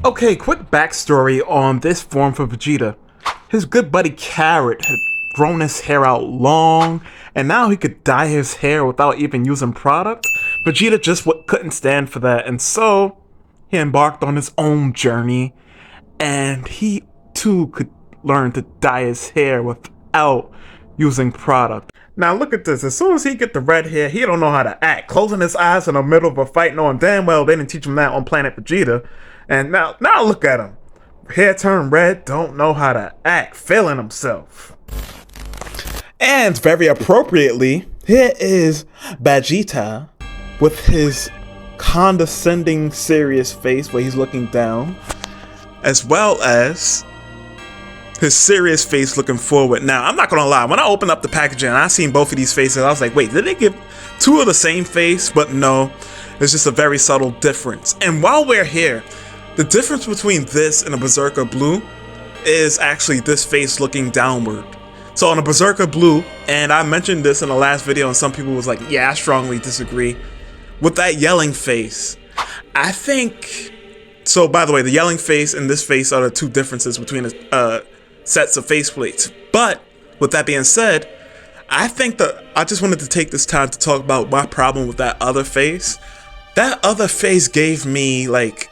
Okay, quick backstory on this form for Vegeta. His good buddy Carrot had grown his hair out long, and now he could dye his hair without even using product. Vegeta just couldn't stand for that, and so he embarked on his own journey, and he too could learn to dye his hair without using product. Now look at this, as soon as he get the red hair, he don't know how to act. Closing his eyes in the middle of a fight knowing damn well they didn't teach him that on Planet Vegeta. And now look at him. Hair turned red, don't know how to act, feeling himself. And very appropriately, here is Vegeta with his condescending, serious face where he's looking down, as well as his serious face looking forward. Now, I'm not gonna lie, when I opened up the packaging and I seen both of these faces, I was like, wait, did they give two of the same face? But no, it's just a very subtle difference. And while we're here, the difference between this and a Berserker Blue is actually this face looking downward. So on a Berserker Blue, and I mentioned this in the last video and some people was like, yeah, I strongly disagree. With that yelling face, I think, so by the way, the yelling face and this face are the two differences between sets of faceplates. But with that being said, I think that I just wanted to take this time to talk about my problem with that other face. That other face gave me like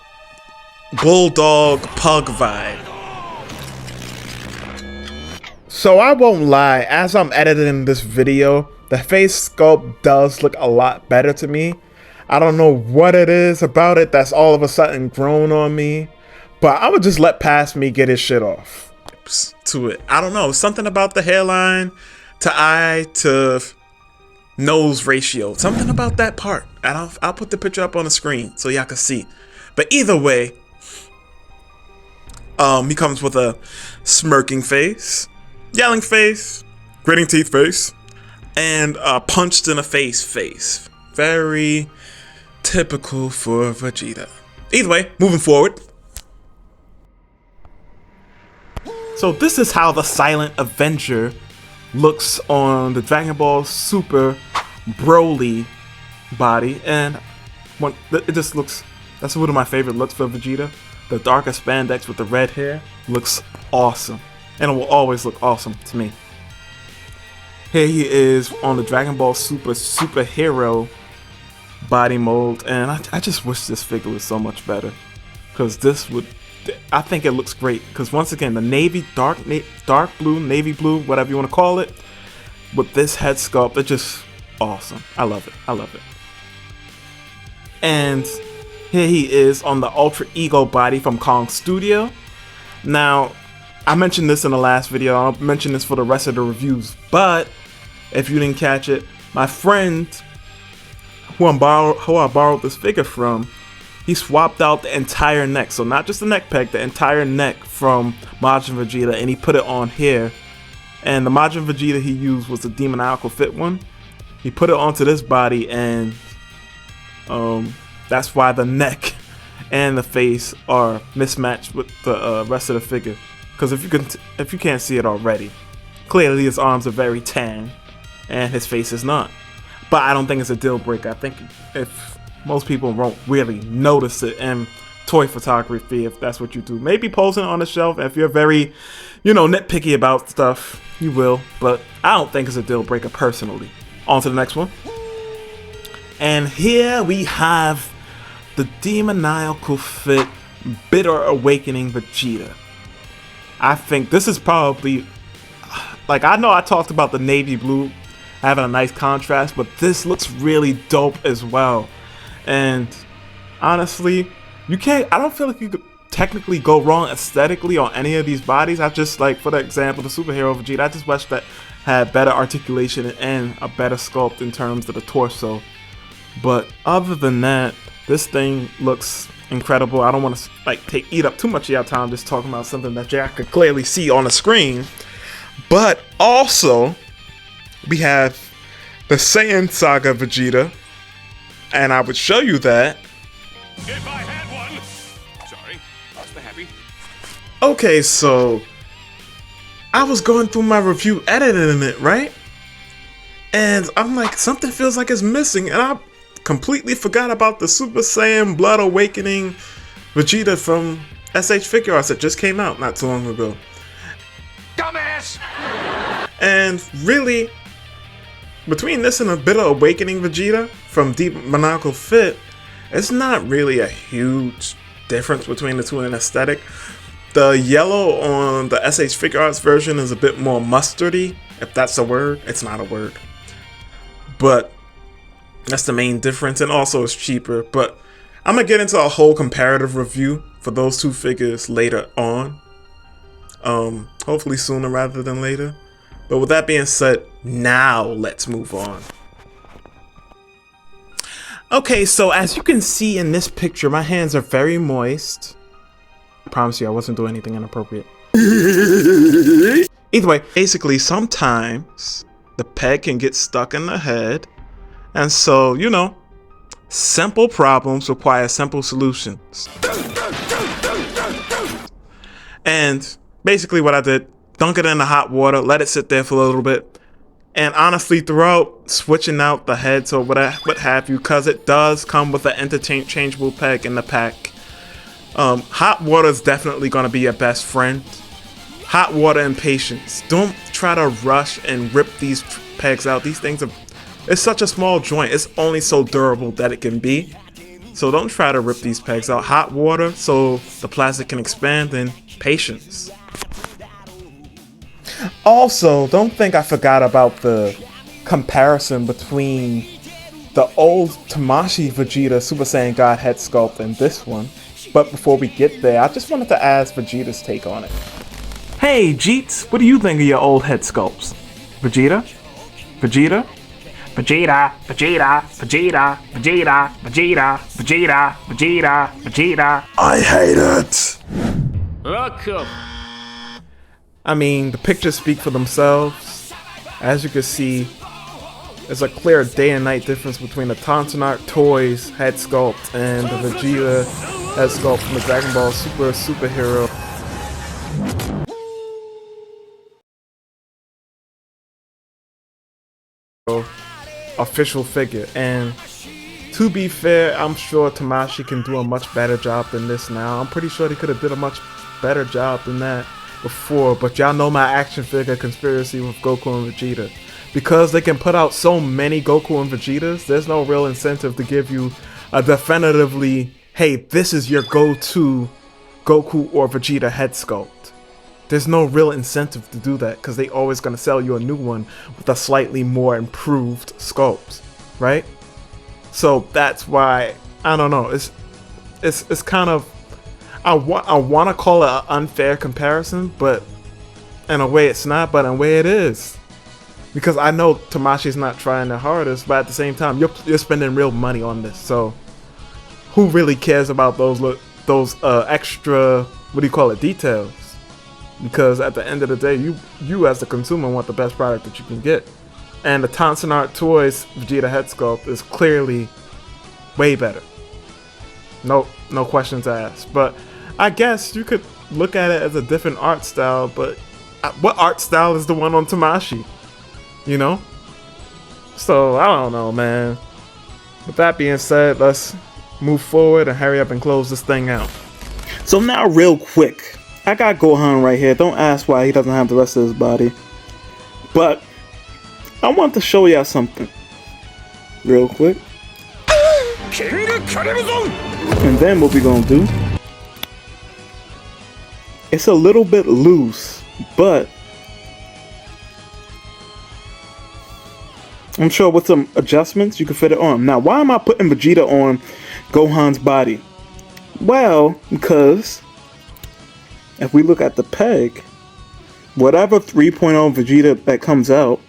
bulldog pug vibe. So I won't lie, as I'm editing this video, the face sculpt does look a lot better to me. I don't know what it is about it that's all of a sudden grown on me, but I would just let past me get his shit off to it. I don't know, something about the hairline to eye to nose ratio, something about that part. I'll put the picture up on the screen so y'all can see. But either way, he comes with a smirking face, yelling face, gritting teeth face, and a punched in the face. Very typical for Vegeta. Either way, moving forward. So this is how the Silent Avenger looks on the Dragon Ball Super Broly body, and it just looks, that's one of my favorite looks for Vegeta. The darker spandex with the red hair looks awesome, and it will always look awesome to me. Here he is on the Dragon Ball Super superhero body mold, and I just wish this figure was so much better, because I think it looks great, because once again, the navy, dark blue, navy blue, whatever you want to call it, with this head sculpt, it's just awesome. I love it. And here he is on the Ultra Ego body from Kong Studio. Now, I mentioned this in the last video, I'll mention this for the rest of the reviews, but if you didn't catch it, my friend who I borrowed this figure from, he swapped out the entire neck, so not just the neck peg, the entire neck from Majin Vegeta, and he put it on here. And the Majin Vegeta he used was the demoniacal fit one. He put it onto this body, and that's why the neck and the face are mismatched with the rest of the figure. Because if you can't see it already, clearly his arms are very tan, and his face is not. But I don't think it's a deal breaker. I think if most people won't really notice it in toy photography, if that's what you do. Maybe posing on the shelf, if you're very, nitpicky about stuff, you will. But I don't think it's a deal breaker personally. On to the next one. And here we have the demoniacal fit Bitter Awakening Vegeta. I think this is probably, like, I know I talked about the navy blue having a nice contrast, but this looks really dope as well. And honestly, I don't feel like you could technically go wrong aesthetically on any of these bodies. I just, like, for the example, the superhero Vegeta, I just wish that had better articulation and a better sculpt in terms of the torso. But other than that, this thing looks incredible. I don't want to eat up too much of your time just talking about something that y'all could clearly see on the screen. But also, we have the Saiyan Saga Vegeta, and I would show you that. If I had one. Sorry, lost the happy. Okay, so I was going through my review editing it, right? And I'm like, something feels like it's missing, and I completely forgot about the Super Saiyan Blood Awakening Vegeta from S.H.Figuarts that just came out not too long ago. Dumbass! And really, between this and a bit of Awakening Vegeta from Demoniacal Fit, it's not really a huge difference between the two in aesthetic. The yellow on the S.H.Figuarts version is a bit more mustardy, if that's a word. It's not a word. But that's the main difference, and also it's cheaper. But I'm going to get into a whole comparative review for those two figures later on. Hopefully sooner rather than later. But with that being said, now let's move on. Okay, so as you can see in this picture, my hands are very moist. I promise you I wasn't doing anything inappropriate. Either way, basically sometimes the peg can get stuck in the head. And so, you know, simple problems require simple solutions. And basically what I did, dunk it in the hot water, let it sit there for a little bit. And honestly, throughout switching out the heads or what have you, because it does come with an interchangeable peg in the pack, hot water is definitely going to be your best friend. Hot water and patience. Don't try to rush and rip these pegs out. These things are, it's such a small joint. It's only so durable that it can be. So don't try to rip these pegs out. Hot water so the plastic can expand, and patience. Also, don't think I forgot about the comparison between the old Tamashii Vegeta Super Saiyan God head sculpt and this one. But before we get there, I just wanted to ask Vegeta's take on it. Hey, Jeets, what do you think of your old head sculpts? Vegeta? Vegeta? Vegeta, Vegeta, Vegeta, Vegeta, Vegeta, Vegeta, Vegeta, Vegeta. I hate it! Welcome. I mean, the pictures speak for themselves. As you can see, there's a clear day and night difference between the Tonsenarttoys head sculpt and the Vegeta head sculpt from the Dragon Ball Super superhero. Official figure. And to be fair, I'm sure Tamashii can do a much better job than this now. I'm pretty sure they could have did a much better job than that before, but y'all know my action figure conspiracy with Goku and Vegeta. Because they can put out so many Goku and Vegetas, there's no real incentive to give you a definitively, hey, this is your go-to Goku or Vegeta head sculpt. There's no real incentive to do that, because they always gonna sell you a new one with a slightly more improved sculpt, right? So that's why, I don't know, it's kind of, I want to call it an unfair comparison, but in a way it's not, but in a way it is. Because I know Tamashi's not trying the hardest, but at the same time, you're spending real money on this. So who really cares about those extra, what do you call it, details? Because at the end of the day, you as the consumer want the best product that you can get. And the Tonsenarttoys Vegeta head sculpt is clearly way better. No questions asked. But I guess you could look at it as a different art style, but what art style is the one on Tamashii? You know? So, I don't know, man. With that being said, let's move forward and hurry up and close this thing out. So now real quick, I got Gohan right here. Don't ask why he doesn't have the rest of his body. But I want to show y'all something real quick. And then what we gonna do, it's a little bit loose, but I'm sure with some adjustments you can fit it on. Now, why am I putting Vegeta on Gohan's body? Well, because if we look at the peg, whatever 3.0 Vegeta that comes out,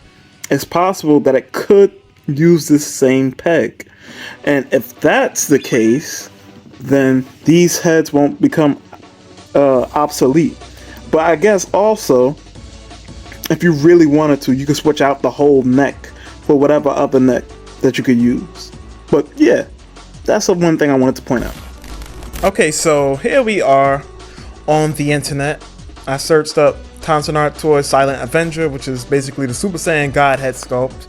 it's possible that it could use this same peg. And if that's the case, then these heads won't become obsolete. But I guess also, if you really wanted to, you could switch out the whole neck for whatever other neck that you could use. But yeah, that's the one thing I wanted to point out. Okay, so here we are on the internet. I searched up Tonsenarttoys Silent Avenger, which is basically the Super Saiyan God head sculpt.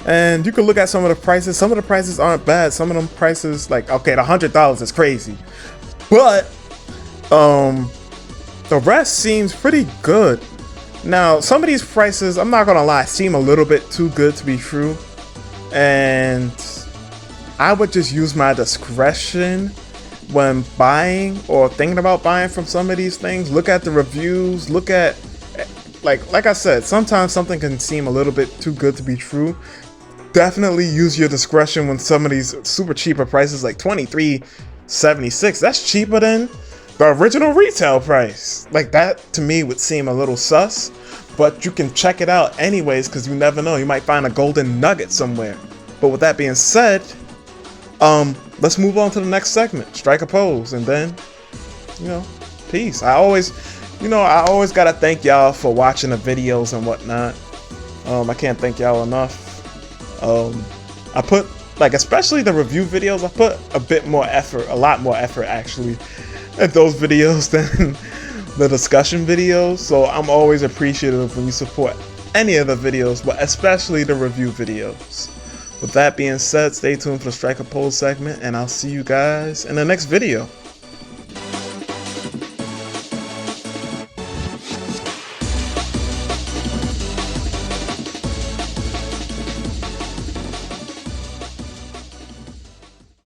And you can look at some of the prices. Some of the prices aren't bad. Some of them prices, like, okay, the $100 is crazy. But The rest seems pretty good. Now, some of these prices, I'm not gonna lie, seem a little bit too good to be true. And I would just use my discretion when buying or thinking about buying from some of these things. Look at the reviews, look at, like I said, sometimes something can seem a little bit too good to be true. Definitely use your discretion when some of these super cheaper prices, like $23.76, that's cheaper than the original retail price. Like, that to me would seem a little sus, but you can check it out anyways, because you never know, you might find a golden nugget somewhere. But with that being said, let's move on to the next segment, strike a pose, and then, peace. I always gotta thank y'all for watching the videos and whatnot. I can't thank y'all enough. I put, especially the review videos, I put a lot more effort actually at those videos than the discussion videos, so I'm always appreciative when you support any of the videos, but especially the review videos. With that being said, stay tuned for the Strike a Pose segment, and I'll see you guys in the next video.